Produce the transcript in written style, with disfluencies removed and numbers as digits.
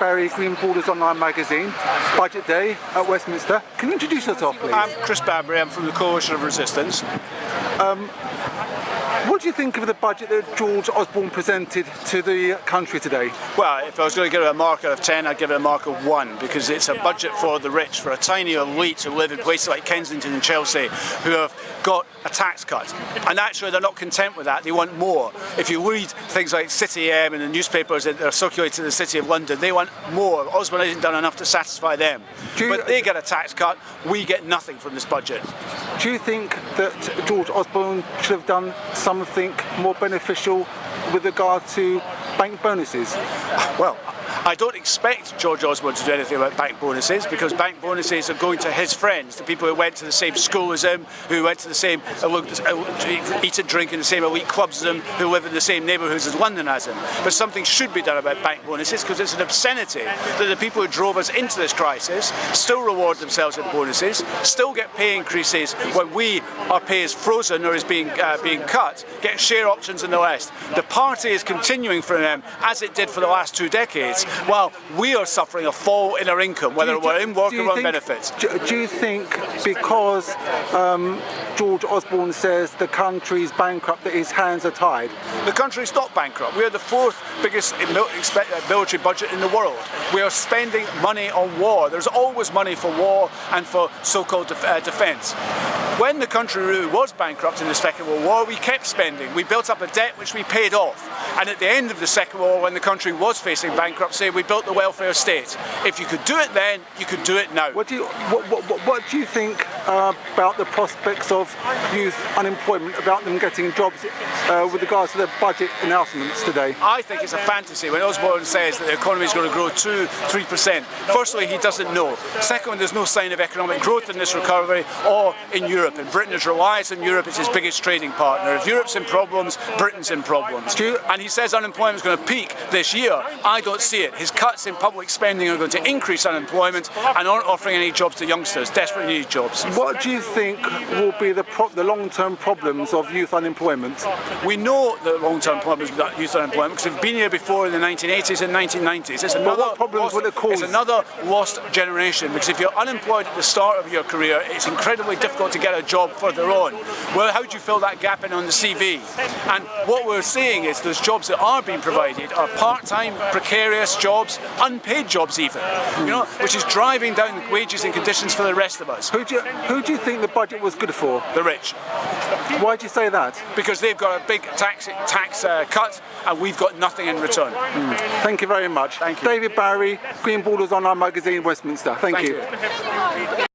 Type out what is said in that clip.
Barry, Green Borders Online magazine, Budget Day at Westminster. Can you introduce yourself, please? I'm Chris Bambury, I'm from the Coalition of Resistance. What do you think of the budget that George Osborne presented to the country today? Well, if I was going to give it a mark out of 10, I'd give it a mark of 1, because it's a budget for the rich, for a tiny elite who live in places like Kensington and Chelsea, who have got a tax cut. And actually they're not content with that, they want more. If you read things like City AM in the newspapers that are circulated in the City of London, they want more. Osborne hasn't done enough to satisfy them. But they get a tax cut, we get nothing from this budget. Do you think that George Osborne should have done something more beneficial with regard to bank bonuses? Well, I don't expect George Osborne to do anything about bank bonuses, because bank bonuses are going to his friends, the people who went to the same school as him, who went to the same eat and drink in the same elite clubs as him, who live in the same neighbourhoods as London as him. But something should be done about bank bonuses, because it's an obscenity that the people who drove us into this crisis still reward themselves with bonuses, still get pay increases when our pay is frozen or is being cut, get share options and the rest. The party is continuing for them as it did for the last 2 decades, while we are suffering a fall in our income, whether we're in work or on benefits. Do you think because George Osborne says the country's bankrupt that his hands are tied? The country's not bankrupt. We are the 4th biggest military budget in the world. We are spending money on war. There's always money for war and for so-called defence. When the country really was bankrupt in the Second World War, we kept spending. We built up a debt which we paid off. And at the end of the Second World War, when the country was facing bankruptcy, we built the welfare state. If you could do it then, you could do it now. What do you think about the prospects of youth unemployment, about them getting jobs with regards to the budget announcements today? I think it's a fantasy when Osborne says that the economy is going to grow 2-3%. Firstly, he doesn't know. Secondly, there's no sign of economic growth in this recovery or in Europe. And Britain is reliant on Europe as his biggest trading partner. If Europe's in problems, Britain's in problems. And he says unemployment is going to peak this year. I don't see it. His cuts in public spending are going to increase unemployment and aren't offering any jobs to youngsters, desperately need jobs. What do you think will be the long-term problems of youth unemployment? We know the long-term problems of youth unemployment because we've been here before in the 1980s and 1990s. It's another lost generation, because if you're unemployed at the start of your career, it's incredibly difficult to get a job further on. Well, how do you fill that gap in on the CV? And what we're seeing is those jobs that are being provided are part-time, precarious jobs, unpaid jobs even, which is driving down wages and conditions for the rest of us. Who do you think the budget was good for? The rich. Why do you say that? Because they've got a big tax cut and we've got nothing in return. Thank you very much. Thank you. David Barry, Green Borders Online magazine, Westminster. Thank you.